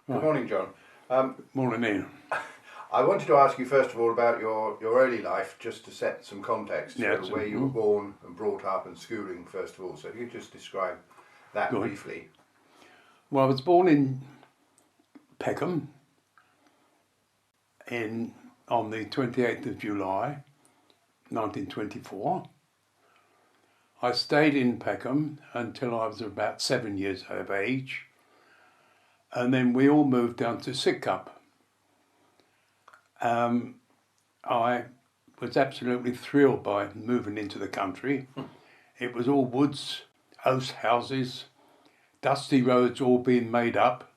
Good morning, John. Morning, Ian. I wanted to ask you first of all about your early life, just to set some context for where you were born and brought up and schooling, first of all. So if you could just describe that briefly. Well, I was born in Peckham on the 28th of July, 1924. I stayed in Peckham until I was about 7 years of age, and then we all moved down to Sidcup. I was absolutely thrilled by moving into the country. It was all woods, oast houses, dusty roads all being made up,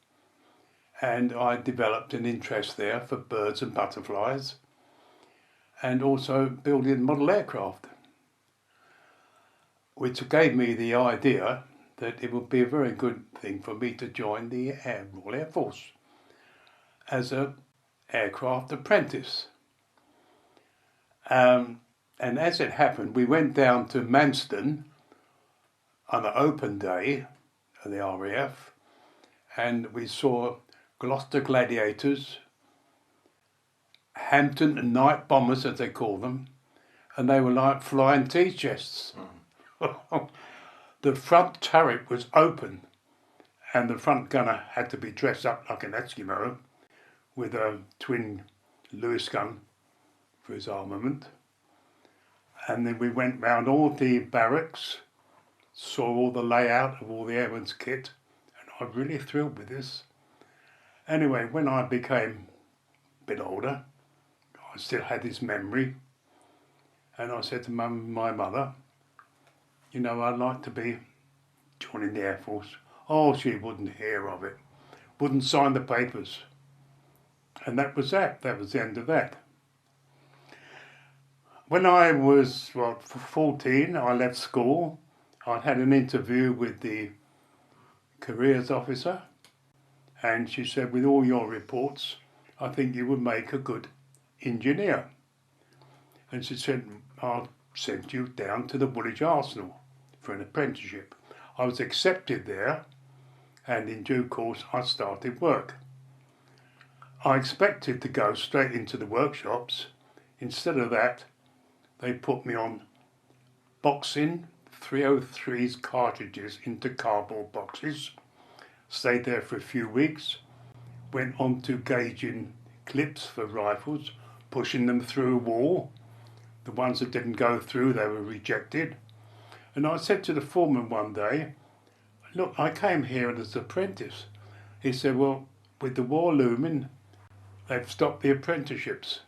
and I developed an interest there for birds and butterflies, and also building model aircraft, which gave me the idea that it would be a very good thing for me to join the Royal Air Force as an aircraft apprentice. And as it happened, we went down to Manston on an open day of the RAF, and we saw Gloucester Gladiators, Hampton Night Bombers, as they call them, and they were like flying tea chests. The front turret was open, and the front gunner had to be dressed up like an Eskimo with a twin Lewis gun for his armament. And then we went round all the barracks, saw all the layout of all the airmen's kit, and I was really thrilled with this. Anyway, when I became a bit older, I still had this memory, and I said to my mother, you know, I'd like to be joining the Air Force. Oh, she wouldn't hear of it, wouldn't sign the papers. And that was that. That was the end of that. When I was 14, I left school. I had an interview with the careers officer, and she said, with all your reports, I think you would make a good engineer. And she said, I'll send you down to the Woolwich Arsenal for an apprenticeship. I was accepted there, and in due course I started work. I expected to go straight into the workshops. Instead of that, they put me on boxing 303's cartridges into cardboard boxes, stayed there for a few weeks, went on to gauging clips for rifles, pushing them through a wall. The ones that didn't go through, they were rejected. And I said to the foreman one day, look, I came here as an apprentice. He said, well, with the war looming, they've stopped the apprenticeships.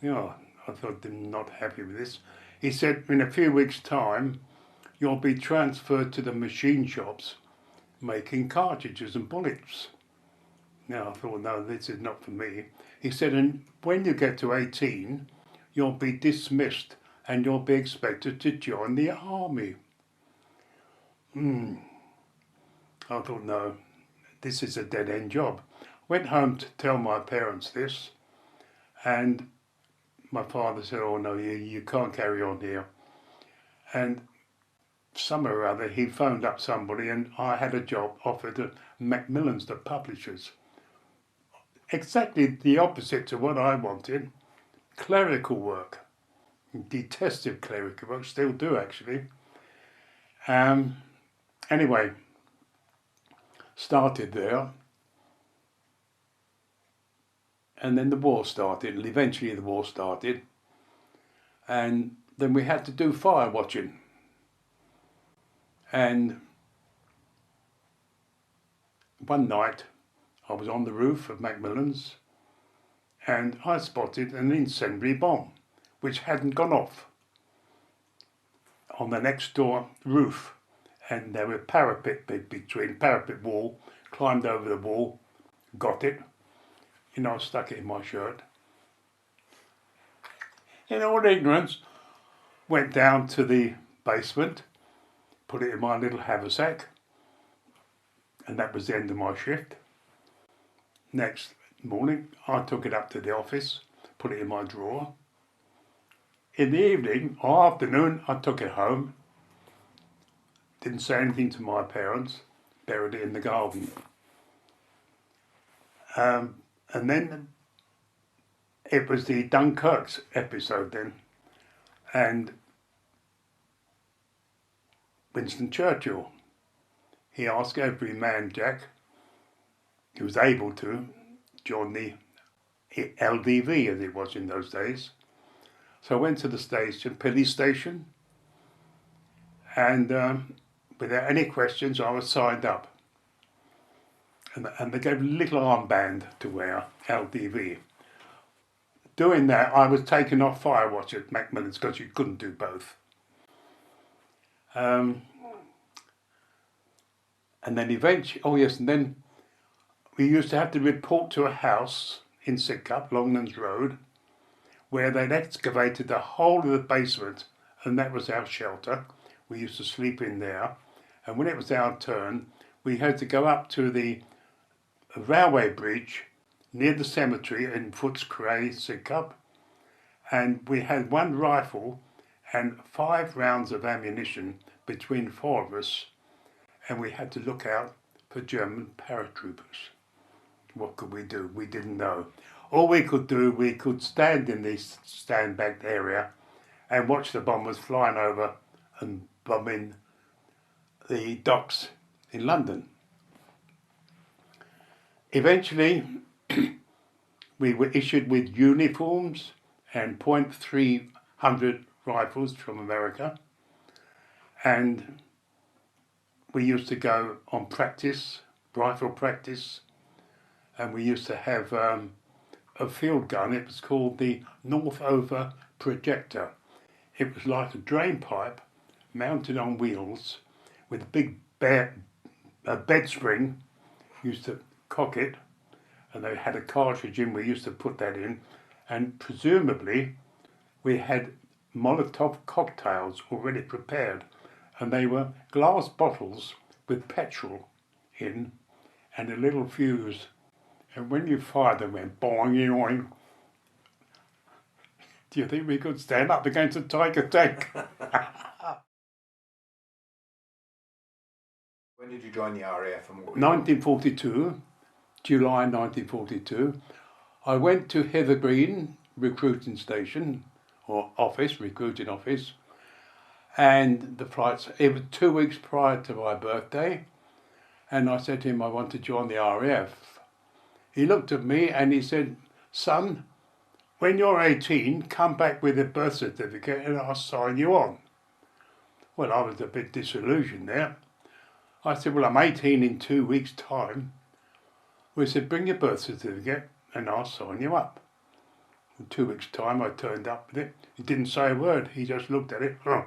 I thought I'm not happy with this. He said, in a few weeks' time, you'll be transferred to the machine shops making cartridges and bullets. Now I thought, no, this is not for me. He said, and when you get to 18, you'll be dismissed and you'll be expected to join the army. I thought, no, this is a dead-end job. Went home to tell my parents this, and my father said, oh no, you can't carry on here. And somewhere or other, he phoned up somebody, and I had a job offered at Macmillan's, the publishers. Exactly the opposite to what I wanted. Clerical work. Detested clerical work, still do actually. Anyway, started there. And then the war started, and eventually the war started. And then we had to do fire watching. And one night, I was on the roof of Macmillan's, and I spotted an incendiary bomb, which hadn't gone off, on the next door roof. And there were parapet wall, climbed over the wall, got it. Stuck it in my shirt. In all ignorance, went down to the basement, put it in my little haversack, and that was the end of my shift. Next morning, I took it up to the office, put it in my drawer. In the evening or afternoon, I took it home, didn't say anything to my parents, buried it in the garden. And then it was the Dunkirk's episode then, and Winston Churchill, he asked every man, Jack, who was able to, join the LDV as it was in those days. So I went to the station, police station, and without any questions I was signed up. And they gave a little armband to wear, LDV. Doing that, I was taken off fire watch at Macmillan's because you couldn't do both. And then eventually, and then we used to have to report to a house in Sidcup, Longlands Road, where they'd excavated the whole of the basement, and that was our shelter. We used to sleep in there. And when it was our turn, we had to go up to the railway bridge near the cemetery in Footscray, Sidcup, and we had one rifle and 5 rounds of ammunition between 4 of us, and we had to look out for German paratroopers. What could we do? We didn't know. All we could do, we could stand in this stand-back area and watch the bombers flying over and bombing the docks in London. Eventually, we were issued with uniforms and .300 rifles from America, and we used to go on practice, rifle practice, and we used to have a field gun. It was called the Northover Projector. It was like a drain pipe mounted on wheels with a big bed spring. Used to cock it, and they had a cartridge in. We used to put that in, and presumably we had Molotov cocktails already prepared, and they were glass bottles with petrol in and a little fuse, and when you fired them went boing boing. Do you think we could stand up against a Tiger tank? When did you join the RAF? 1942, July 1942. I went to Heather Green recruiting station, or office, recruiting office, and the flights, it was 2 weeks prior to my birthday, and I said to him, I want to join the RAF. He looked at me and he said, son, when you're 18, come back with a birth certificate and I'll sign you on. Well, I was a bit disillusioned there. I said, well, I'm 18 in 2 weeks' time. We said, bring your birth certificate and I'll sign you up. In 2 weeks' time, I turned up with it. He didn't say a word. He just looked at it. Oh.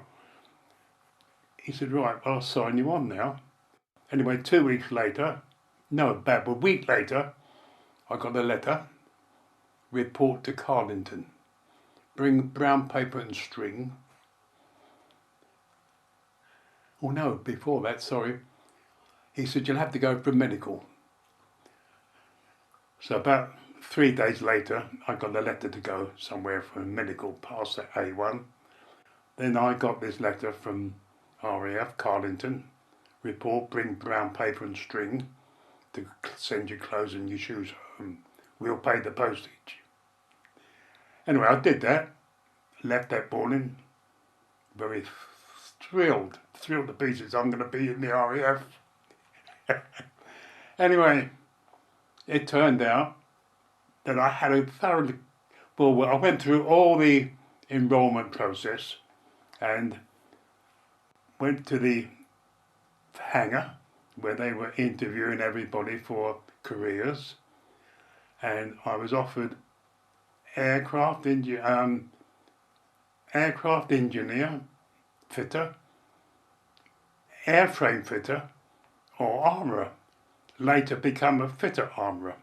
He said, right, well, I'll sign you on now. Anyway, 2 weeks later, about a week later, I got a letter. Report to Carlington. Bring brown paper and string. Oh no, before that, sorry. He said, you'll have to go for a medical. So about 3 days later, I got a letter to go somewhere for a medical, pass that A1. Then I got this letter from RAF, Carlington. Report, bring brown paper and string to send your clothes and your shoes home. We'll pay the postage. Anyway, I did that. Left that morning. Very thrilled to pieces. I'm going to be in the RAF. Anyway, it turned out that I had a thoroughly, well, I went through all the enrolment process and went to the hangar where they were interviewing everybody for careers, and I was offered aircraft engineer, fitter, airframe fitter, or armourer. Later become a fitter armourer.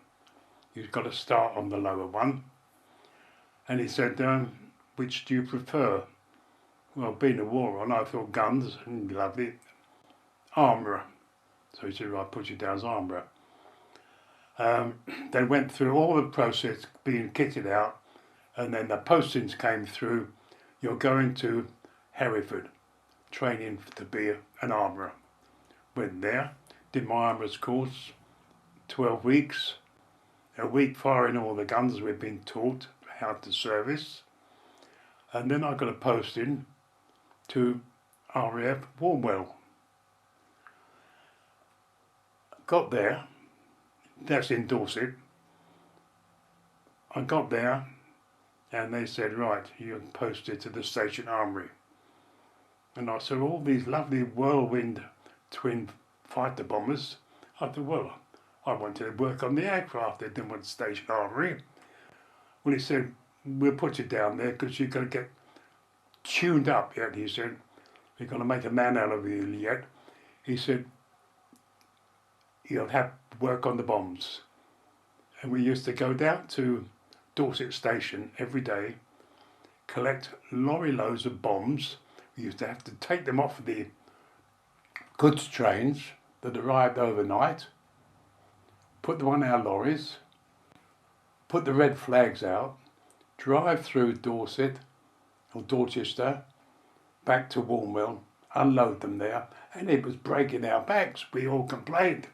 You've got to start on the lower one. And he said, which do you prefer? Well, being a war on, I thought guns, lovely. Armourer. So he said, right, I'll put you down as armourer. They went through all the process, being kitted out, and then the postings came through. You're going to Hereford, training to be an armourer. Went there, did my armourer's course, 12 weeks, a week firing all the guns we've been taught how to service. And then I got a posting to RAF Warmwell. Got there, that's in Dorset. I got there and they said, right, you're posted to the Station Armoury. And I saw all these lovely Whirlwind twin fighter bombers. I thought, well, I wanted to work on the aircraft. I didn't want Station Armoury. Well, he said, we'll put you down there because you're going to get tuned up yet. He said, we're going to make a man out of you yet. He said, you'll have to work on the bombs. And we used to go down to Dorset Station every day, collect lorry loads of bombs. We used to have to take them off the goods trains that arrived overnight, put them on our lorries, put the red flags out, drive through Dorset or Dorchester, back to Warmwell, unload them there, and it was breaking our backs. We all complained.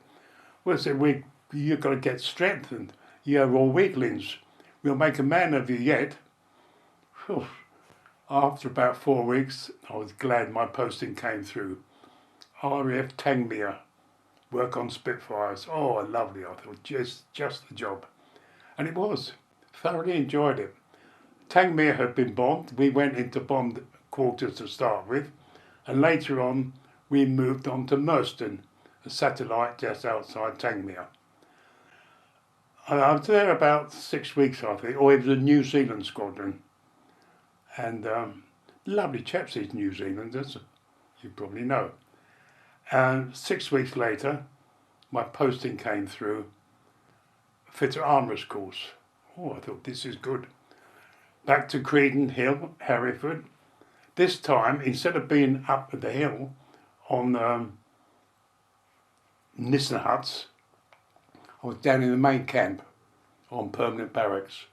We said, you've got to get strengthened. You're all weaklings. We'll make a man of you yet. Whew. After about 4 weeks, I was glad my posting came through. RAF Tangmere, work on Spitfires. Oh, lovely. I thought, just the job. And it was. Thoroughly enjoyed it. Tangmere had been bombed. We went into bombed quarters to start with. And later on, we moved on to Merston, a satellite just outside Tangmere. I was there about 6 weeks, I think, or it was a New Zealand squadron. And lovely chaps, these New Zealanders, you probably know. And 6 weeks later, my posting came through, Fitter Armourers course. Oh, I thought, this is good. Back to Creedon Hill, Hereford. This time, instead of being up at the hill on Nissen huts, I was down in the main camp on permanent barracks.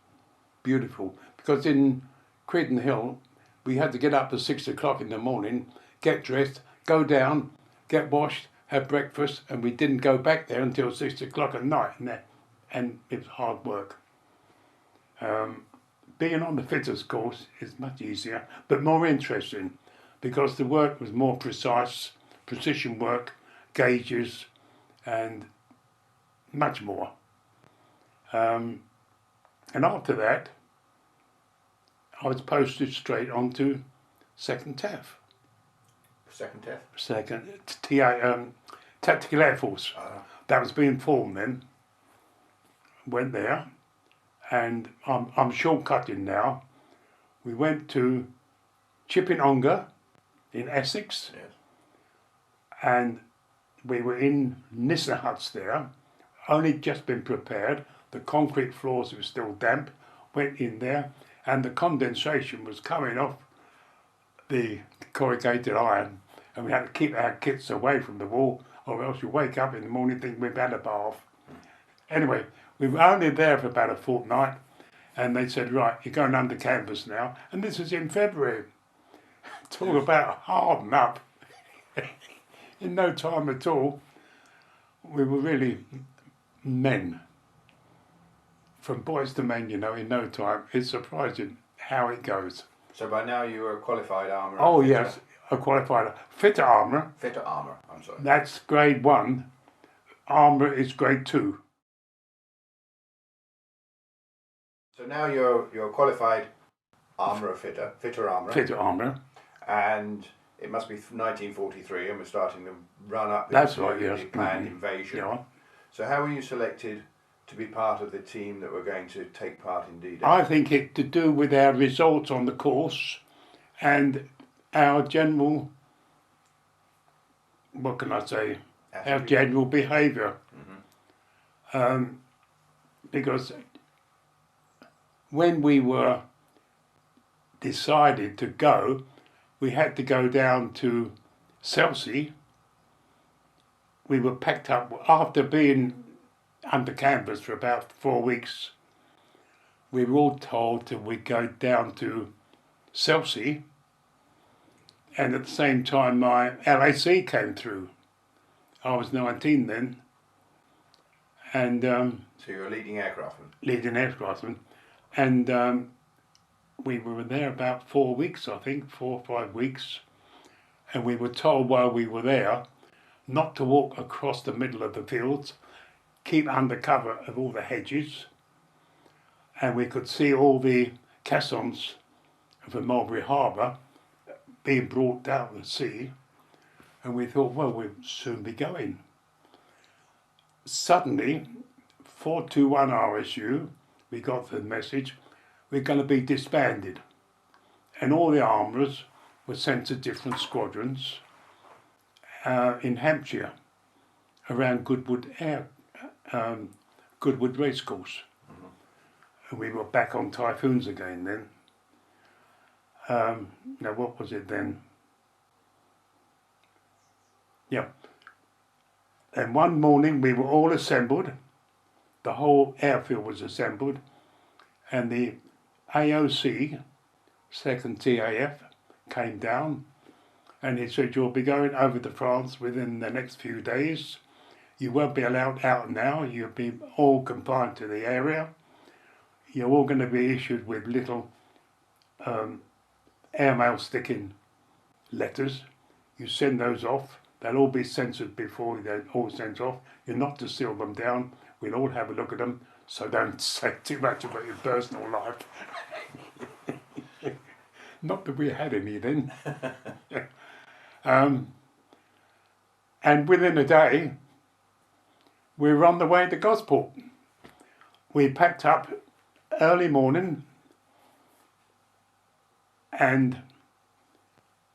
Beautiful. Because in Creedon Hill, we had to get up at 6 o'clock in the morning, get dressed, go down, get washed, have breakfast, and we didn't go back there until 6 o'clock at night. And it was hard work. Being on the fitters course is much easier, but more interesting, because the work was more precise, precision work, gauges, and much more. And after that, I was posted straight onto Second TAF. Second TAF? Second TA, Tactical Air Force. That was being formed then. Went there, and I'm shortcutting now. We went to Chipping-Ongar in Essex, yes. And we were in Nissen huts there, only just been prepared. The concrete floors were still damp, went in there, and the condensation was coming off the corrugated iron, and we had to keep our kits away from the wall, or else you wake up in the morning thinking we've had a bath. Anyway, we were only there for about a fortnight, and they said, right, you're going under canvas now, and this was in February. Talk about harden up. In no time at all, we were really men. From boys to men, you know, in no time. It's surprising how it goes. So by now you were a qualified armourer? Oh yes, a qualified fitter armourer. Fitter armourer, I'm sorry. That's grade 1. Armourer is grade 2. So now you're a qualified armourer fitter armourer. Fitter armourer. And it must be 1943, and we're starting to run up That's into right, yes. the planned invasion. Yeah. So how were you selected to be part of the team that were going to take part in D-Day? I think it to do with our results on the course and our general, what can I say, Attitude. our general behaviour. Mm-hmm. Because when we were decided to go, we had to go down to Chelsea. We were packed up after being under canvas for about 4 weeks. We were all told that we'd go down to Chelsea, and at the same time my LAC came through. I was 19 then, And so you're a leading aircraftman? Leading aircraftman. And we were there about 4 weeks, I think, 4 or 5 weeks. And we were told while we were there not to walk across the middle of the fields, keep under cover of all the hedges. And we could see all the caissons of the Mulberry Harbour being brought down the sea. And we thought, well, we'll soon be going. Suddenly, 421 RSU, we got the message, we're going to be disbanded. And all the armourers were sent to different squadrons in Hampshire, around Goodwood Racecourse. Mm-hmm. And we were back on Typhoons again then. Now, what was it then? Yeah. And one morning we were all assembled, the whole airfield was assembled, and the AOC, 2nd TAF, came down and he said, you'll be going over to France within the next few days. You won't be allowed out now, you'll be all confined to the area. You're all going to be issued with little airmail sticking letters. You send those off. They'll all be censored before they're all sent off. You're not to seal them down. We'll all have a look at them, so don't say too much about your personal life. Not that we had any then. And within a day, we were on the way to Gosport. We packed up early morning, and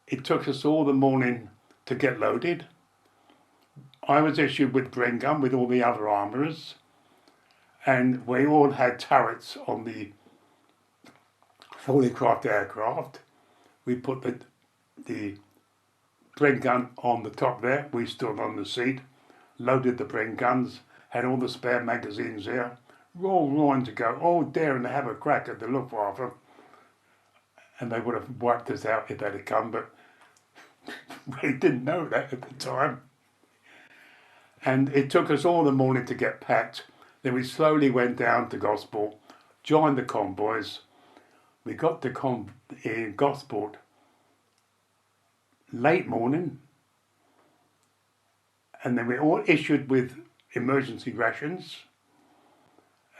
it took us all the morning to get loaded. I was issued with Bren gun with all the other armourers, and we all had turrets on the fully crafted aircraft. We put the Bren gun on the top there, we stood on the seat, loaded the Bren guns, had all the spare magazines there, all roaring to go, all daring to have a crack at the Luftwaffe. And they would have wiped us out if they'd have come, but we didn't know that at the time. And it took us all the morning to get packed. Then we slowly went down to Gosport, joined the convoys. We got to Gosport late morning, and then we all issued with emergency rations,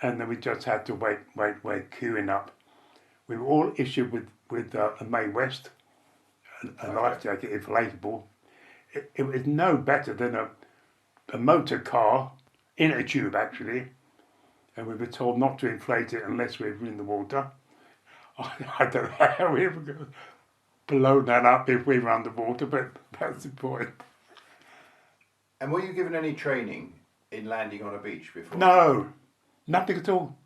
and then we just had to wait, queuing up. We were all issued with a Mae West, a life jacket, inflatable. It was no better than a motor car, in a tube actually, and we were told not to inflate it unless we were in the water. I don't know how we ever could blow that up if we were underwater, but that's the point. And were you given any training in landing on a beach before? No, nothing at all.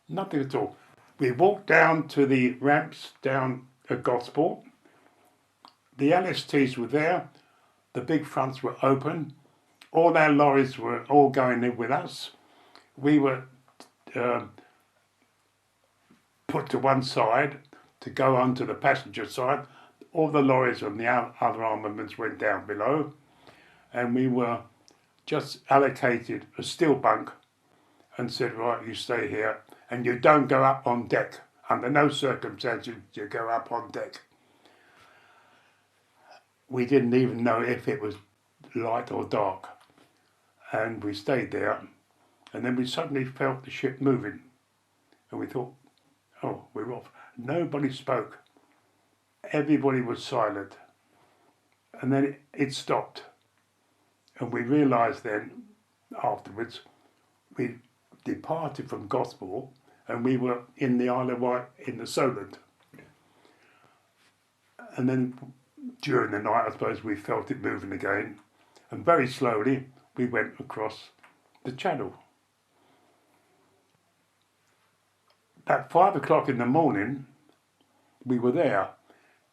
Nothing at all. We walked down to the ramps down at Gosport. The LSTs were there. The big fronts were open. All our lorries were all going in with us. We were put to one side to go onto the passenger side. All the lorries and the other armaments went down below, and we were just allocated a steel bunk and said, right, you stay here and you don't go up on deck. Under no circumstances you go up on deck. We didn't even know if it was light or dark, and we stayed there, and then we suddenly felt the ship moving, and we thought, oh, we're off. Nobody spoke. Everybody was silent. And then it stopped. And we realised then, afterwards, we departed from Gosport and we were in the Isle of Wight in the Solent. And then during the night, I suppose, we felt it moving again. And very slowly, we went across the channel. At 5 o'clock in the morning, we were there,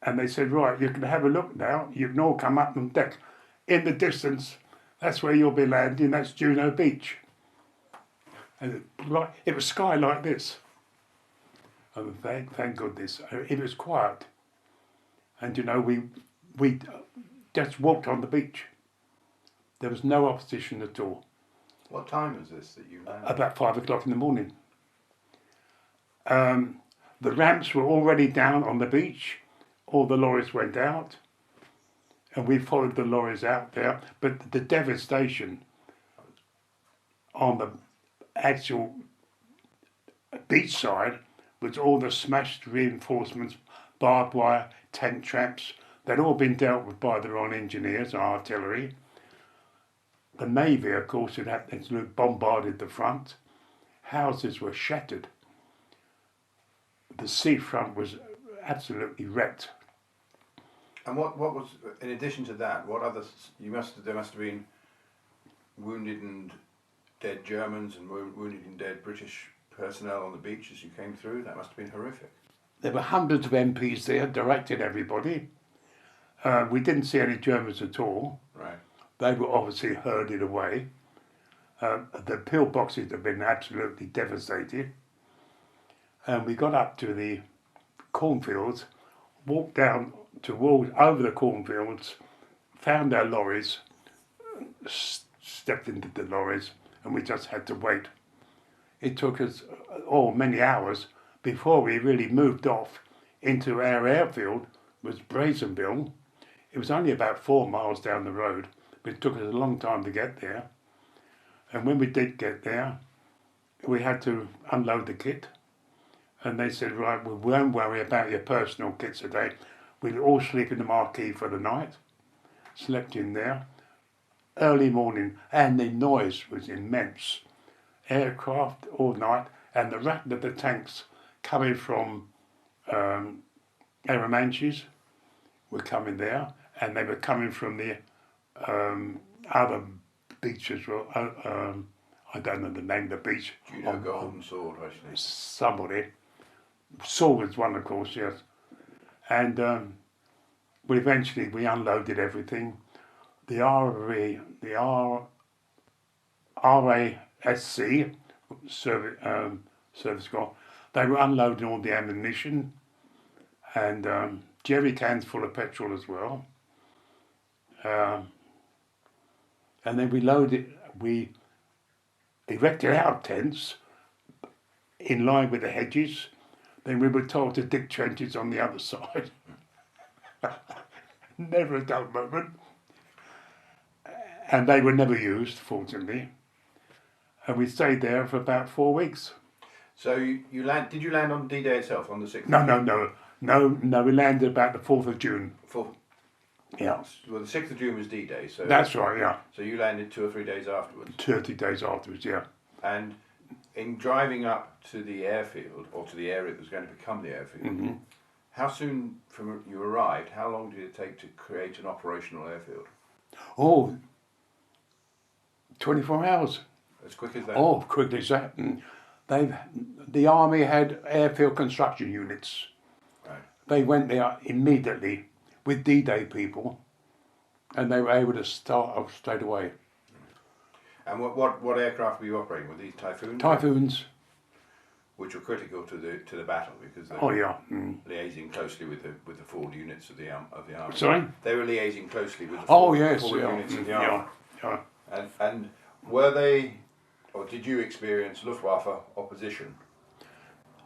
and they said, right, you can have a look now, you can all come up on deck. In the distance, that's where you'll be landing, that's Juno Beach. And it was sky like this. And thank goodness, it was quiet. And you know, we just walked on the beach. There was no opposition at all. What time was this that you landed? About 5 o'clock in the morning. The ramps were already down on the beach. All the lorries went out. And we followed the lorries out there. But the devastation on the actual beach side was all the smashed reinforcements, barbed wire, tank traps. They'd all been dealt with by the Royal Engineers, artillery. The Navy, of course, had bombarded the front. Houses were shattered. The seafront was absolutely wrecked. And what was, in addition to that, what others, there must have been wounded and dead Germans and wounded and dead British personnel on the beach as you came through? That must have been horrific. There were hundreds of MPs there, directed everybody. We didn't see any Germans at all. Right. They were obviously herded away. The pillboxes had been absolutely devastated. And we got up to the cornfields, walked down over the cornfields, found our lorries, stepped into the lorries, and we just had to wait. It took us many hours before we really moved off into our airfield, was Brazenville. It was only about 4 miles down the road, but it took us a long time to get there. And when we did get there, we had to unload the kit. And they said, right, we won't worry about your personal kits today. We'll all sleep in the marquee for the night. Slept in there. Early morning, and the noise was immense. Aircraft all night, and the rattle of the tanks coming from Arromanches were coming there, and they were coming from the other beach as well. I don't know the name of the beach. Golden Sword, actually. Somebody. Sword was one, of course, yes. And eventually we unloaded everything. The RASC service corps, they were unloading all the ammunition and jerry cans full of petrol as well. And then we erected our tents in line with the hedges. Then we were told to dig trenches on the other side. Never a dull moment. And they were never used, fortunately. And we stayed there for about 4 weeks. So did you land on D-Day itself, on the 6th? No, we landed about the 4th of June. Yeah. Well, the 6th of June was D-Day, so... That's right, yeah. So you landed 2 or 3 days afterwards? 2 or 3 days afterwards, yeah. And in driving up to the airfield, or to the area that was going to become the airfield, how soon from you arrived, how long did it take to create an operational airfield? 24 hours. As quick as that? Quick as that. The army had airfield construction units. Right. They went there immediately with D-Day people, and they were able to start off straight away. And what aircraft were you operating? Were these Typhoons? Typhoons. Which were critical to the battle because they were liaising closely with the forward units of the army. Sorry? They were liaising closely with the forward units of the army. Yeah. And were they, or did you experience Luftwaffe opposition?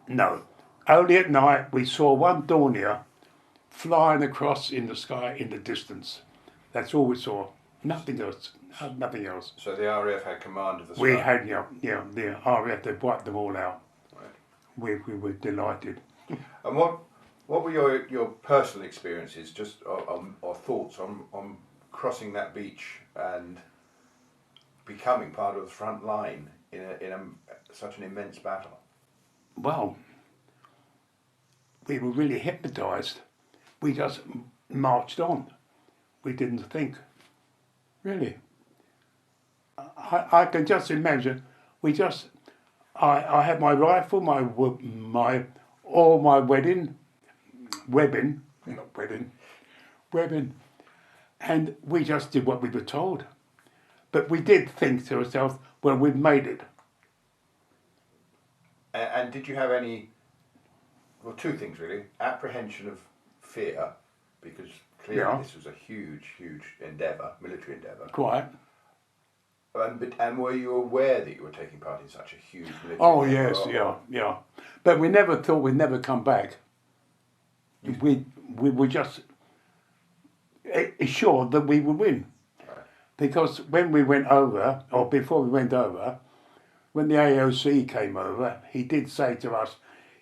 No. Only at night we saw one Dornier flying across in the sky in the distance. That's all we saw. Nothing else. Nothing else. So the RAF had command of the sky? We had, the RAF, they wiped them all out. Right. We were delighted. And what were your personal experiences, just or thoughts on crossing that beach and becoming part of the front line in such an immense battle? Well, we were really hypnotised. We just marched on. We didn't think. Really. I can just imagine. I had my rifle, my webbing, and we just did what we were told. But we did think to ourselves, well, we've made it. And did you have any, well, two things really, apprehension of fear, because clearly this was a huge endeavour, military endeavour. Quite. And were you aware that you were taking part in such a huge military? Oh yes, yeah. But we never thought we'd never come back. We were just assured that we would win. Right. Because when we went over, or before we went over, when the AOC came over, he did say to us,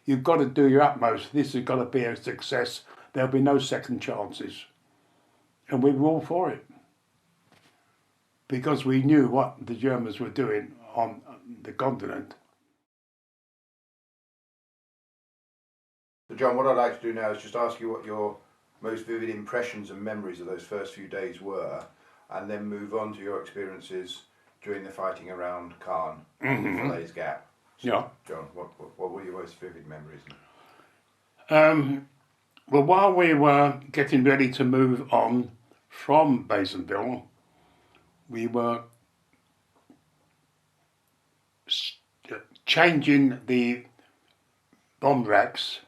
"You've got to do your utmost. This has got to be a success. There'll be no second chances." And we were all for it. Because we knew what the Germans were doing on the continent. So John, what I'd like to do now is just ask you what your most vivid impressions and memories of those first few days were, and then move on to your experiences during the fighting around Caen, Falaise Gap. So, Yeah. John, what were your most vivid memories? Well, while we were getting ready to move on from Basenville, we were changing the bomb racks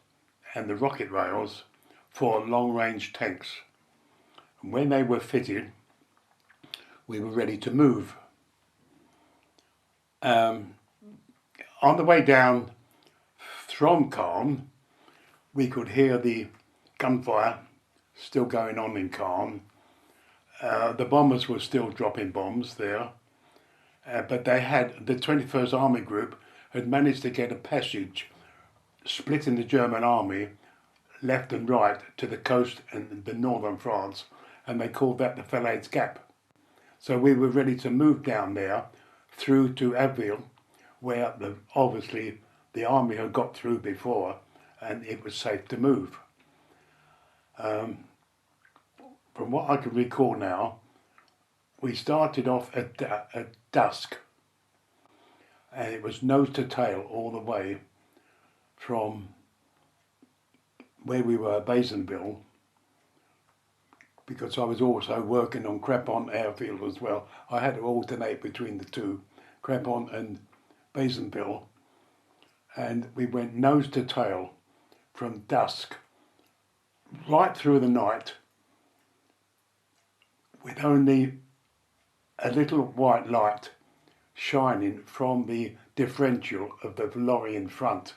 and the rocket rails for long-range tanks. And when they were fitted, we were ready to move. On the way down from Caen, we could hear the gunfire still going on in Caen. The bombers were still dropping bombs there, but they had, the 21st Army Group had managed to get a passage splitting the German army left and right to the coast and the northern France, and they called that the Falaise Gap. So we were ready to move down there through to Abbeville, where obviously the army had got through before and it was safe to move. From what I can recall now, we started off at dusk, and it was nose to tail all the way from where we were, Basenville, because I was also working on Crepon Airfield as well. I had to alternate between the two, Crepon and Basenville, and we went nose to tail from dusk right through the night with only a little white light shining from the differential of the lorry in front,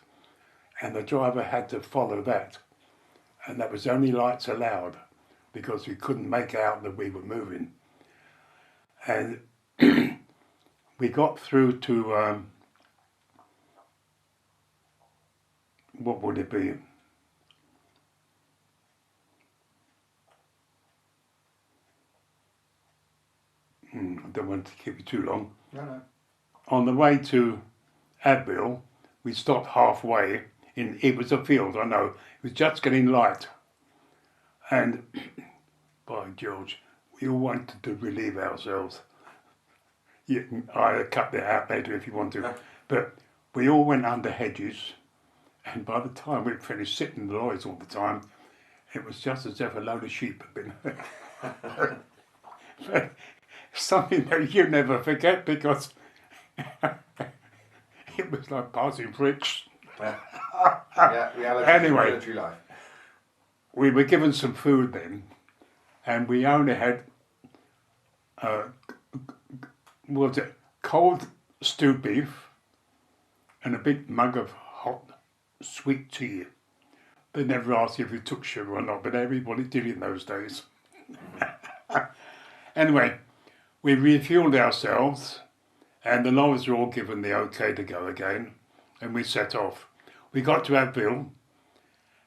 and the driver had to follow that, and that was the only lights allowed because we couldn't make out that we were moving. And we got through to what would it be? I don't want to keep you too long. No. On the way to Abbeville, we stopped halfway. It was a field, I know. It was just getting light. And, by George, we all wanted to relieve ourselves. I'll cut that out later if you want to. But we all went under hedges, and by the time we'd finished sitting in the lorries all the time, it was just as if a load of sheep had been... Something that you never forget, because it was like passing bricks. Yeah, reality Anyway, military life. We were given some food then, and we only had cold stewed beef and a big mug of hot sweet tea. They never asked if you took sugar or not, but everybody did in those days. Anyway, we refueled ourselves, and the lorries were all given the okay to go again, and we set off. We got to Abbeville,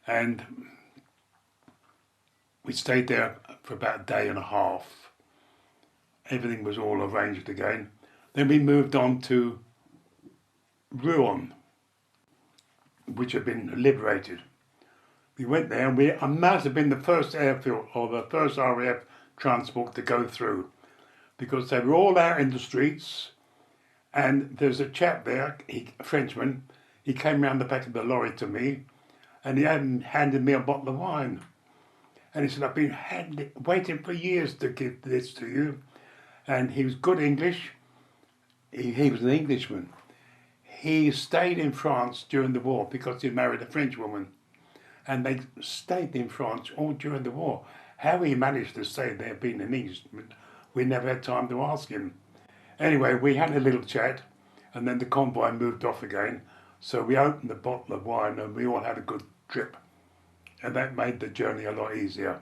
and we stayed there for about a day and a half. Everything was all arranged again. Then we moved on to Rouen, which had been liberated. We went there, and I might have been the first airfield or the first RAF transport to go through, because they were all out in the streets, and there's a chap there, a Frenchman. He came round the back of the lorry to me, and he handed me a bottle of wine. And he said, "I've been waiting for years to give this to you." And he was good English. He was an Englishman. He stayed in France during the war because he married a French woman. And they stayed in France all during the war. How he managed to stay there being an Englishman, we never had time to ask him. Anyway, we had a little chat, and then the convoy moved off again. So we opened a bottle of wine, and we all had a good trip, and that made the journey a lot easier.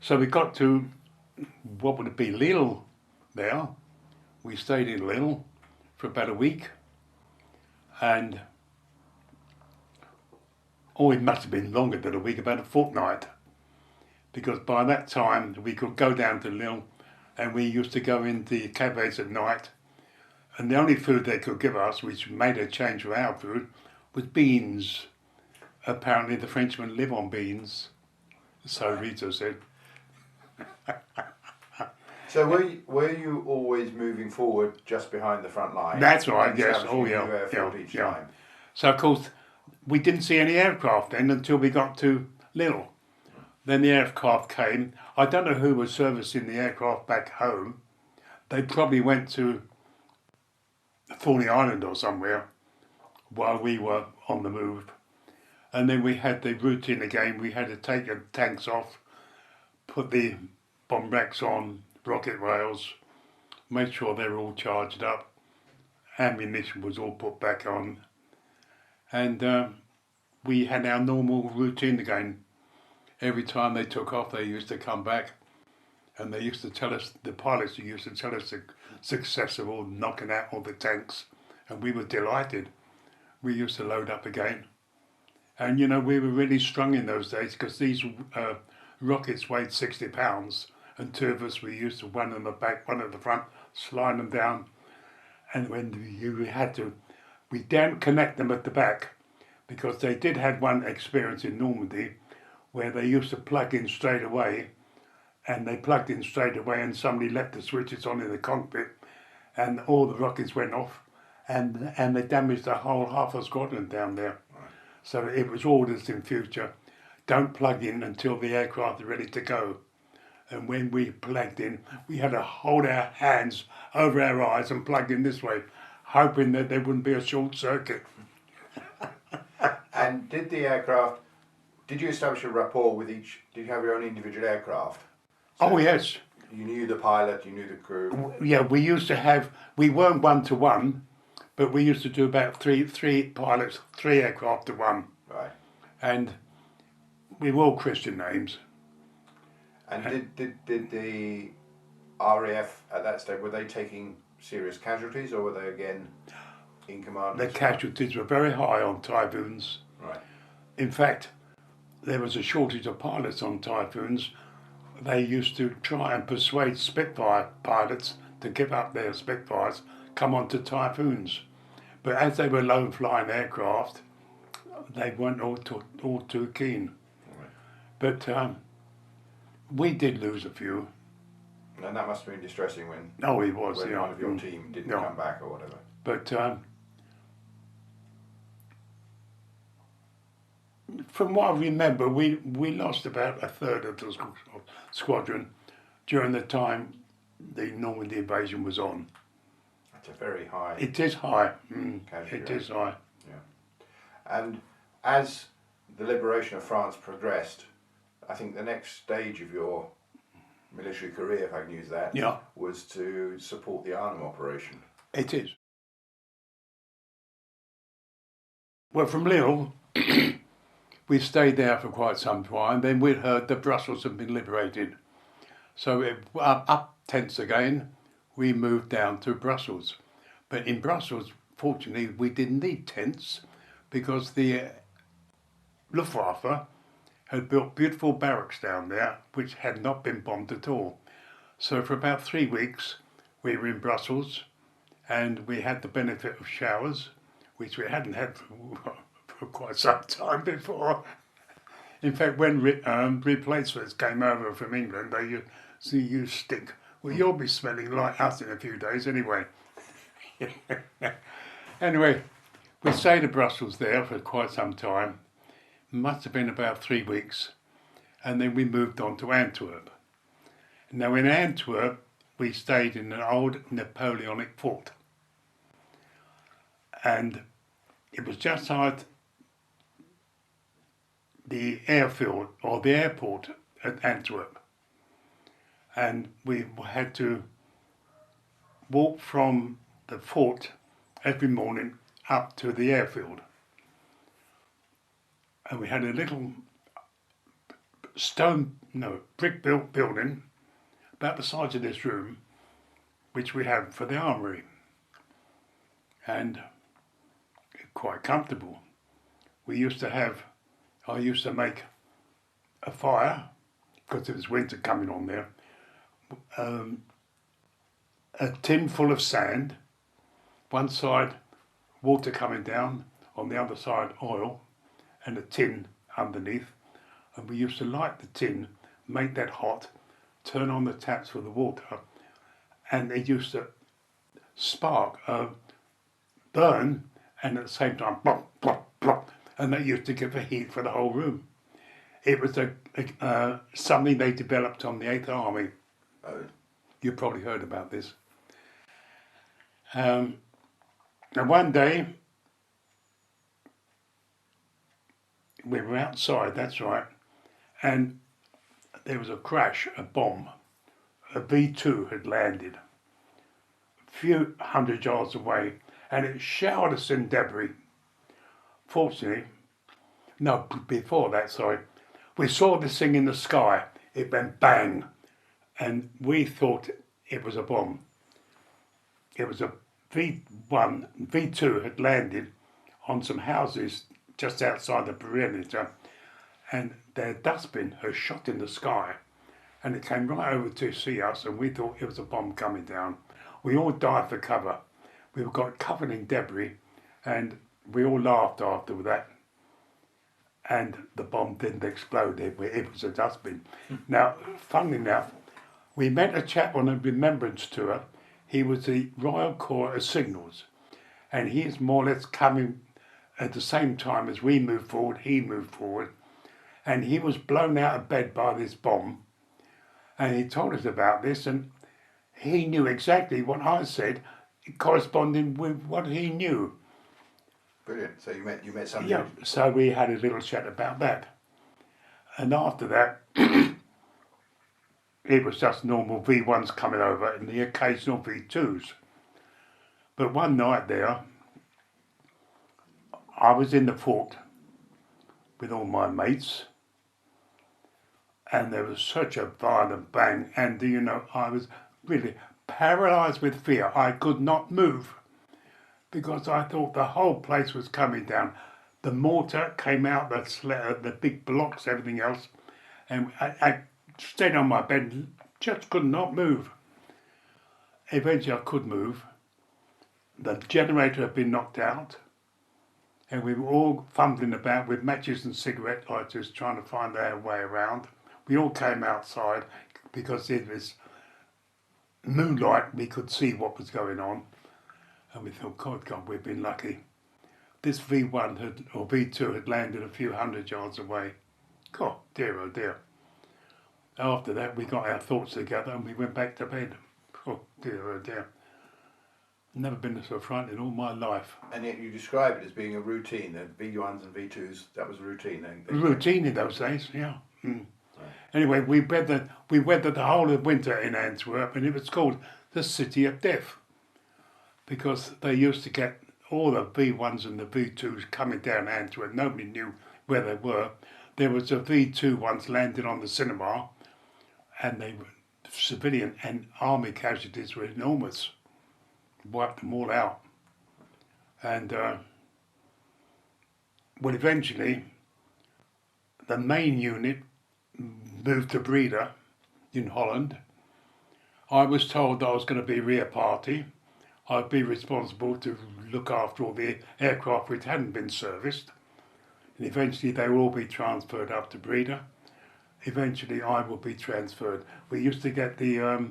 So we got to, what would it be, Lille there. We stayed in Lille for about a week, and it must have been longer than a week, about a fortnight, because by that time we could go down to Lille, and we used to go in the cafes at night, and the only food they could give us, which made a change from our food, was beans. Apparently the Frenchmen live on beans, so Rita said. So were you always moving forward just behind the front line? That's right, yes. Establishing a new airfield each time? So of course we didn't see any aircraft then until we got to Lille. Then the aircraft came. I don't know who was servicing the aircraft back home. They probably went to Thorney Island or somewhere while we were on the move. And then we had the routine again. We had to take the tanks off, put the bomb racks on, rocket rails, make sure they were all charged up. Ammunition was all put back on. And we had our normal routine again. Every time they took off, they used to come back, and they used to tell us, the pilots used to tell us the success of all knocking out all the tanks, and we were delighted. We used to load up again. And you know, we were really strong in those days, because these rockets weighed 60 pounds, and two of us, we used to one on the back, one at the front, slide them down. And when you had to, we didn't connect them at the back, because they did have one experience in Normandy where they used to plug in straight away, and they plugged in straight away, and somebody left the switches on in the cockpit, and all the rockets went off, and they damaged the whole half a squadron down there. Right. So it was orders in future, don't plug in until the aircraft are ready to go. And when we plugged in, we had to hold our hands over our eyes and plug in this way, hoping that there wouldn't be a short circuit. And did you establish a rapport with each, did you have your own individual aircraft? So yes. You knew the pilot, you knew the crew? Yeah, we used to have, we weren't 1-to-1, but we used to do about three pilots, 3 aircraft to 1. Right. And we were all Christian names. And did the RAF at that stage, were they taking serious casualties, or were they again in command? The casualties were very high on Typhoons. Right. In fact, there was a shortage of pilots on Typhoons. They used to try and persuade Spitfire pilots to give up their Spitfires, come on to Typhoons. But as they were low-flying aircraft, they weren't all too keen. Right. But we did lose a few. And that must have been distressing when, it was, when one of your team didn't come back or whatever. But from what I remember, we lost about a third of the squadron during the time the Normandy invasion was on. That's a very high. It is high. It is high. Yeah. And as the liberation of France progressed, I think the next stage of your military career, if I can use that, was to support the Arnhem operation. It is. Well, from Lille, we stayed there for quite some time. Then we heard that Brussels had been liberated. So up tents again, we moved down to Brussels. But in Brussels, fortunately, we didn't need tents because the Luftwaffe had built beautiful barracks down there, which had not been bombed at all. So for about 3 weeks, we were in Brussels, and we had the benefit of showers, which we hadn't had for quite some time before. In fact, when replacements came over from England, they used to use stink. Well, you'll be smelling like us in a few days anyway. Anyway, we stayed in Brussels there for quite some time. Must have been about 3 weeks, and then we moved on to Antwerp. Now in Antwerp, we stayed in an old Napoleonic fort, and it was just outside the airfield or the airport at Antwerp, and we had to walk from the fort every morning up to the airfield. And we had a little brick built building about the size of this room, which we had for the armoury. And quite comfortable. I used to make a fire, because it was winter coming on there, a tin full of sand, one side water coming down, on the other side oil, and a tin underneath. And we used to light the tin, make that hot, turn on the taps for the water, and it used to spark, burn, and at the same time, plop, plop, plop, and that used to give a heat for the whole room. It was something they developed on the 8th Army. Oh. You probably heard about this. And one day, we were outside, that's right, and there was a crash, a bomb. A V2 had landed a few hundred yards away, and it showered us in debris. Fortunately, no, before that, sorry, we saw this thing in the sky. It went bang, and we thought it was a bomb. It was a V2 had landed on some houses just outside the perimeter, and their dustbin had shot in the sky, and it came right over to see us, and we thought it was a bomb coming down. We all dived for cover. We got covered in debris, and we all laughed after that. And the bomb didn't explode, it was a dustbin. Now, funnily enough, we met a chap on a remembrance tour. He was the Royal Corps of Signals, and he is more or less coming at the same time as we moved forward, he moved forward, and he was blown out of bed by this bomb, and he told us about this, and he knew exactly what I said, corresponding with what he knew. Brilliant. So you met somebody. Yeah, so we had a little chat about that. And after that, it was just normal V1s coming over and the occasional V2s. But one night there, I was in the fort with all my mates, and there was such a violent bang, and I was really paralysed with fear. I could not move, because I thought the whole place was coming down. The mortar came out, the big blocks, everything else, and I stayed on my bed, just could not move. Eventually I could move. The generator had been knocked out, and we were all fumbling about with matches and cigarette lighters trying to find our way around. We all came outside because it was moonlight, we could see what was going on. And we thought, God, we've been lucky. This V1 or V2 had landed a few hundred yards away. God, dear, oh dear. After that, we got our thoughts together and we went back to bed. Oh dear. Never been so frightened in all my life. And yet you describe it as being a routine. The V1s and V2s, that was a routine. Routine in those days, yeah. Mm. Right. Anyway, we weathered the whole of winter in Antwerp, and it was called the City of Death, because they used to get all the V1s and the V2s coming down Antwerp. Nobody knew where they were. There was a V2 once landed on the cinema, and they were civilian and army casualties were enormous. Wiped them all out. And eventually the main unit moved to Breda in Holland. I was told that I was going to be rear party. I'd be responsible to look after all the aircraft which hadn't been serviced. And eventually they will all be transferred up to Breda. Eventually I will be transferred. We used to get the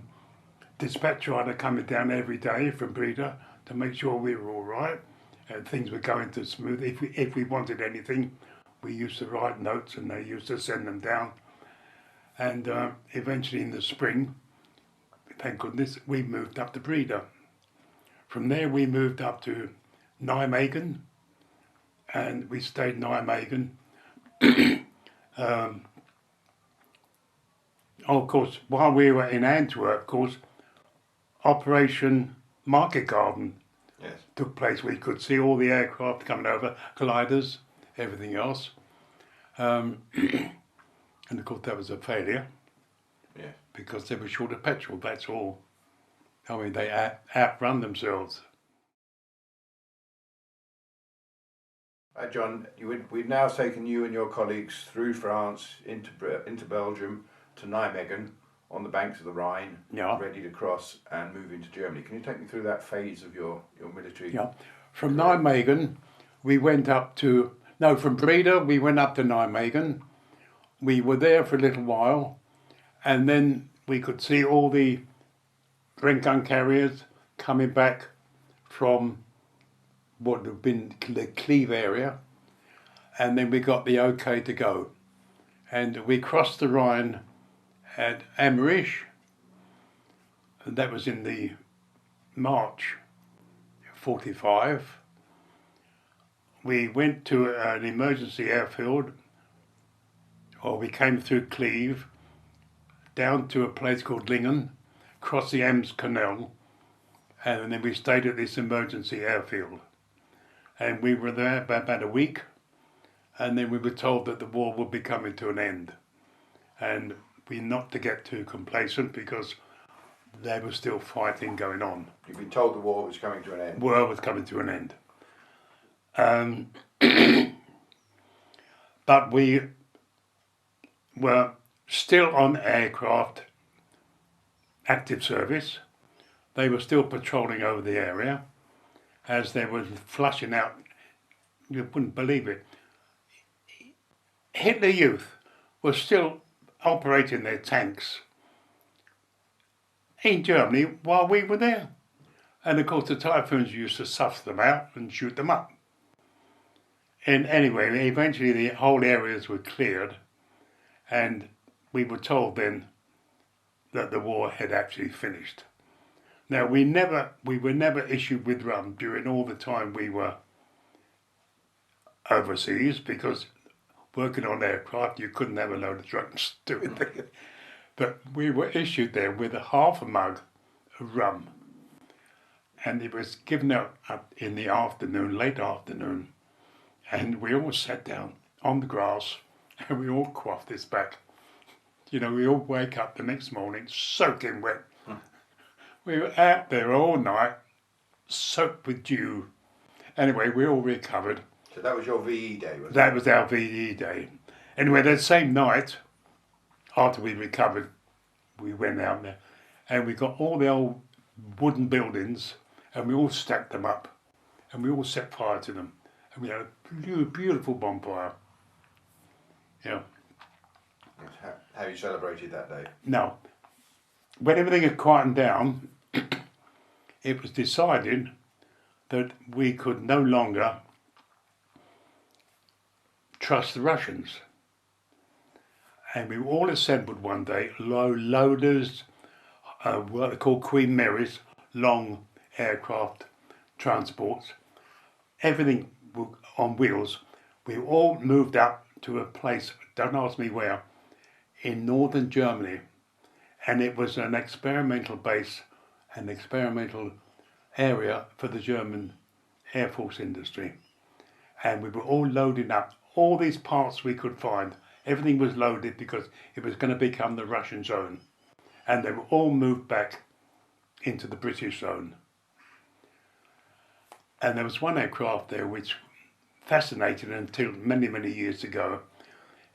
dispatch rider coming down every day from Breda to make sure we were all right and things were going to smooth. If we wanted anything, we used to write notes and they used to send them down. And eventually in the spring, thank goodness, we moved up to Breda. From there we moved up to Nijmegen, and we stayed in Nijmegen. Of course, while we were in Antwerp, of course, Operation market garden Yes. took place. We could see all the aircraft coming over, gliders, everything else. And of course that was a failure Yes. because they were short of petrol, that's all. I mean, they outrun themselves. John, we've now taken you and your colleagues through France, into Belgium, to Nijmegen, on the banks of the Rhine, Yeah. ready to cross and move into Germany. Can you take me through that phase of your military? Yeah. From career? Nijmegen, we went up to, no, from Breda, we went up to Nijmegen. We were there for a little while, and then we could see all the Brent gun carriers coming back from what would have been the Cleve area, and then we got the okay to go. And we crossed the Rhine at Emmerich, and that was in the March 45. We went to an emergency airfield, or we came through Cleve, down to a place called Lingen, crossed the Ems Canal, and then we stayed at this emergency airfield. And we were there about a week, and then we were told that the war would be coming to an end. And we not to get too complacent because there was still fighting going on. You've been told the war was coming to an end. War was coming to an end. But we were still on aircraft active service. They were still patrolling over the area as they were flushing out. You wouldn't believe it. Hitler Youth was still operating their tanks in Germany while we were there. And of course the Typhoons used to suss them out and shoot them up. And anyway, eventually the whole areas were cleared, and we were told then that the war had actually finished. Now we were never issued with rum during all the time we were overseas, because working on aircraft you couldn't have a load of drunks doing things. But we were issued there with a half a mug of rum, and it was given out in the afternoon, late afternoon, and we all sat down on the grass and we all quaffed this back. You know, we all wake up the next morning soaking wet. We were out there all night, soaked with dew. Anyway, we all recovered. So that was your VE day, wasn't it? That was our VE day. Anyway, that same night, after we recovered, we went out there and we got all the old wooden buildings and we all stacked them up and we all set fire to them. And we had a beautiful bonfire. Yeah. How you celebrated that day? Now, when everything had quietened down, it was decided that we could no longer trust the Russians. And we were all assembled one day, loaders, what they call Queen Marys, long aircraft transports, everything on wheels. We all moved up to a place, don't ask me where, in northern Germany. And it was an experimental base, an experimental area for the German Air Force industry. And we were all loading up all these parts we could find. Everything was loaded because it was going to become the Russian zone. And they were all moved back into the British zone. And there was one aircraft there which fascinated until many, many years ago.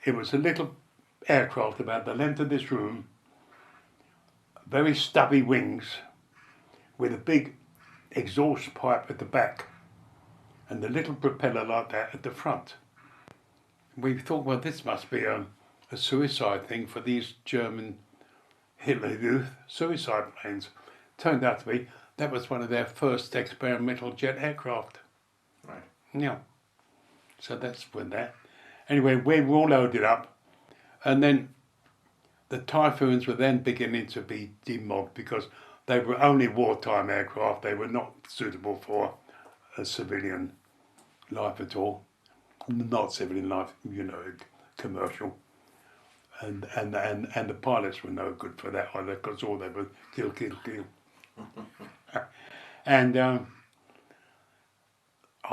It was a little aircraft about the length of this room, very stubby wings, with a big exhaust pipe at the back, and a little propeller like that at the front. We thought, well, this must be a suicide thing for these German Hitler Youth suicide planes. Turned out to be, that was one of their first experimental jet aircraft. Right. Yeah. So that's when that. Anyway, we were all loaded up, and then the Typhoons were then beginning to be demobbed because they were only wartime aircraft. They were not suitable for a civilian life at all. Not civilian life, you know, commercial. And the pilots were no good for that either, because all they were kill. And I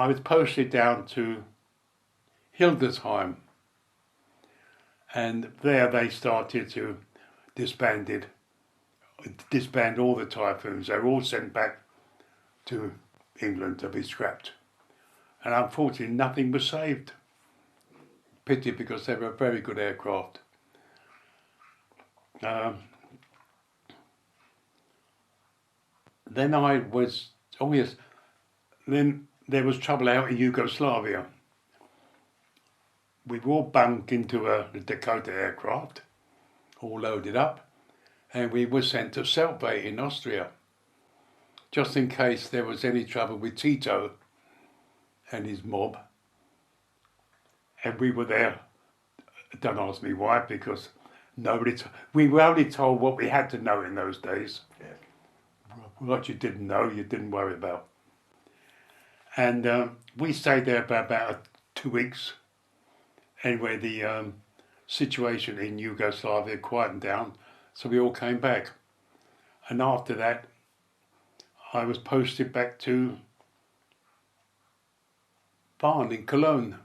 was posted down to Hildesheim, and there they started to disband all the Typhoons. They were all sent back to England to be scrapped. And unfortunately, nothing was saved. Pity, because they were very good aircraft. Then I was, oh yes, then there was trouble out in Yugoslavia. We were all bunked into the Dakota aircraft, all loaded up, and we were sent to Selby in Austria, just in case there was any trouble with Tito and his mob. And we were there, don't ask me why, because we were only told what we had to know in those days. Yeah. What you didn't know, you didn't worry about. And we stayed there for about 2 weeks. Anyway, the situation in Yugoslavia quietened down, so we all came back. And after that, I was posted back to Barn in Cologne.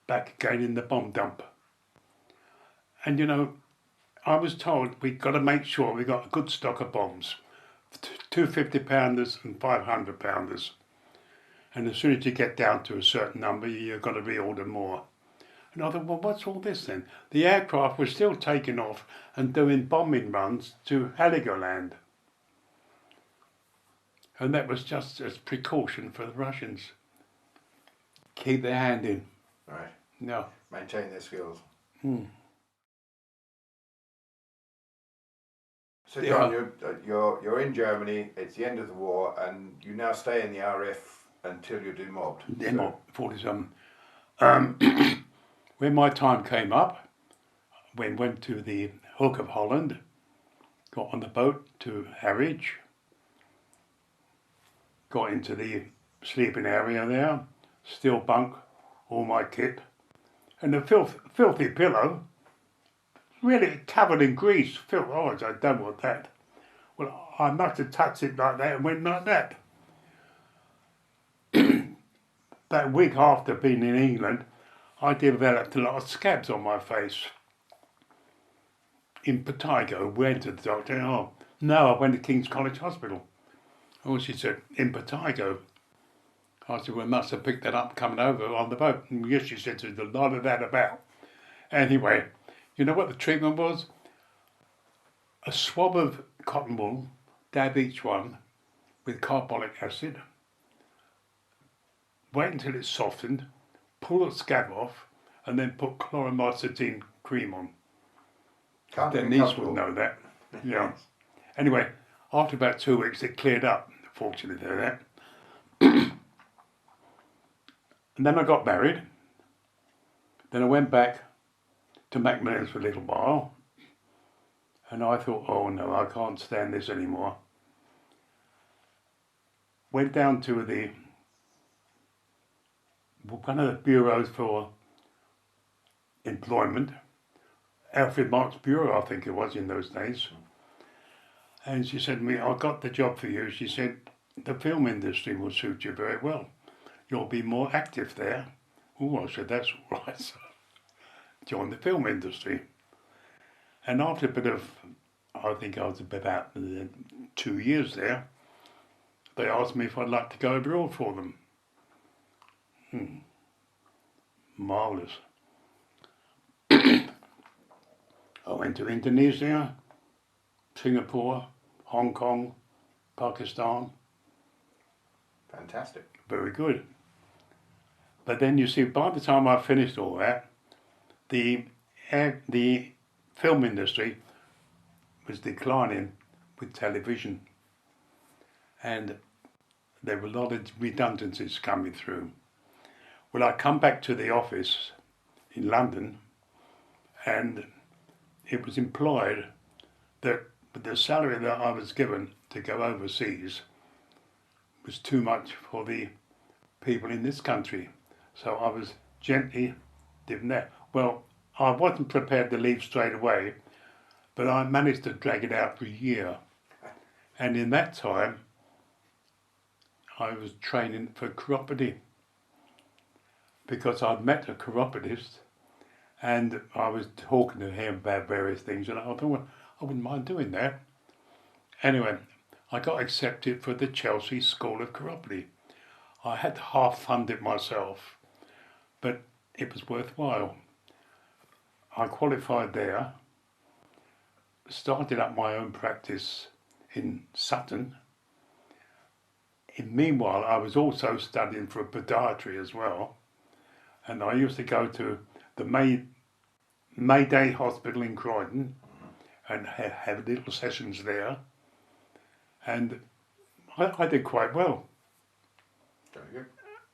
Back again in the bomb dump. And you know, I was told we've got to make sure we got a good stock of bombs, 250-pounders and 500-pounders. And as soon as you get down to a certain number, you've got to reorder more. And I thought, well, what's all this then? The aircraft was still taking off and doing bombing runs to Heligoland. And that was just as precaution for the Russians. Keep their hand in. Right. No. Maintain their skills. So John, you're in Germany. It's the end of the war, and you now stay in the RAF until you're demobbed. Demobbed, 47. When my time came up, we went to the Hook of Holland, got on the boat to Harwich, got into the sleeping area there, still bunk, all my kit, and a filthy pillow, really covered in grease. Oh, I don't want that. Well, I must have touched it like that and went like that. That week after being in England, I developed a lot of scabs on my face. In Potigo, went to the doctor. Oh, no, I went to King's College Hospital. Oh, she said, in Potigo. I said, well, I must have picked that up coming over on the boat. And yes, she said, there's a lot of that about. Anyway, you know what the treatment was? A swab of cotton wool, dab each one with carbolic acid, wait until it's softened, pull the scab off, and then put chloromycetin cream on. Their niece would know that. Yeah. Anyway, after about 2 weeks, it cleared up. Fortunately, that. And then I got married. Then I went back to Macmillan's for a little while. And I thought, oh no, I can't stand this anymore. Went down to one of the bureaus for employment, Alfred Marks Bureau, I think it was in those days. And she said to me, I got the job for you. She said, the film industry will suit you very well. You'll be more active there. Oh, I said, that's all right. So joined the film industry. And after a bit of, I think I was about 2 years there, they asked me if I'd like to go abroad for them. Marvellous. I went to Indonesia, Singapore, Hong Kong, Pakistan. Fantastic. Very good. But then you see, by the time I finished all that, the film industry was declining with television, and there were a lot of redundancies coming through. Well, I come back to the office in London, and it was implied that the salary that I was given to go overseas was too much for the people in this country. So I was gently given that. Well, I wasn't prepared to leave straight away, but I managed to drag it out for a year. And in that time, I was training for chiropody because I'd met a chiropodist and I was talking to him about various things, and I thought, well, I wouldn't mind doing that. Anyway, I got accepted for the Chelsea School of Chiropody. I had to half fund it myself, but it was worthwhile. I qualified there, started up my own practice in Sutton. Meanwhile, I was also studying for podiatry as well, and I used to go to the Mayday Hospital in Croydon and have little sessions there, and I did quite well. Very good.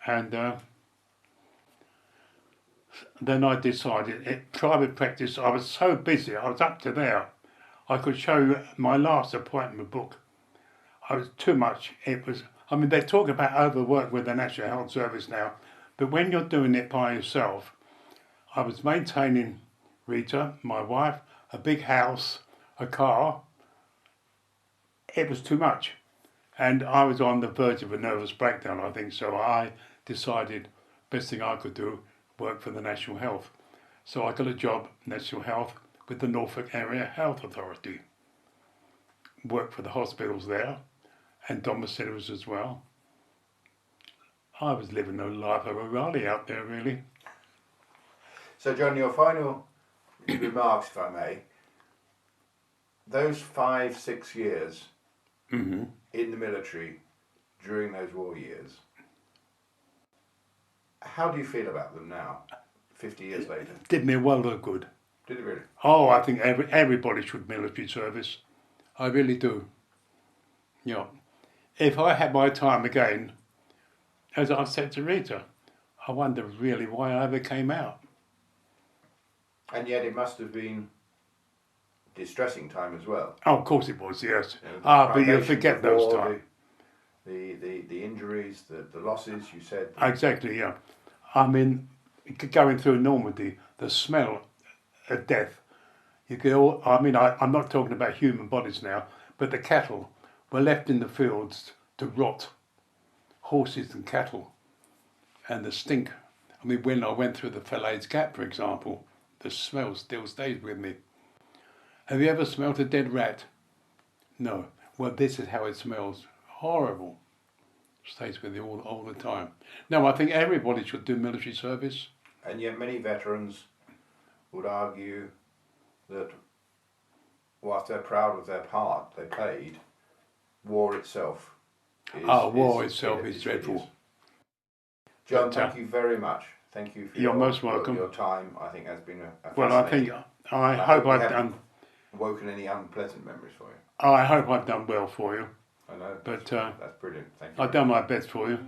And then I decided, private practice, I was so busy, I was up to there. I could show you my last appointment book. I was too much. They talk about overwork with the National Health Service now, but when you're doing it by yourself, I was maintaining Rita, my wife, a big house, a car. It was too much. And I was on the verge of a nervous breakdown, I think, so I decided best thing I could do, work for the National Health. So I got a job, National Health, with the Norfolk Area Health Authority. Worked for the hospitals there and domiciles as well. I was living a life of a rally out there, really. So, John, your final remarks, if I may. Those 5-6 years in the military during those war years, how do you feel about them now, 50 years later? Did me a world of good. Did it really? Oh, I think everybody should military service. I really do. You know, if I had my time again, as I've said to Rita, I wonder really why I ever came out. And yet it must have been distressing time as well. Oh, of course it was, yes. You know, But you forget those times. The injuries, the losses, you said. Exactly, yeah. I mean, going through Normandy, the smell of death. You could all, I'm not talking about human bodies now, but the cattle were left in the fields to rot. Horses and cattle. And the stink. I mean, when I went through the Falaise Gap, for example, the smell still stays with me. Have you ever smelt a dead rat? No. Well, this is how it smells. Horrible. Stays with you all the time. No, I think everybody should do military service. And yet many veterans would argue that whilst they're proud of their part they played, war itself is dreadful. John, thank you very much. Thank you for most welcome. Your time. I think has been a well, I hope I've done woken any unpleasant memories for you. I hope I've done well for you. I know, but that's brilliant. Thank you. I've done my best for you.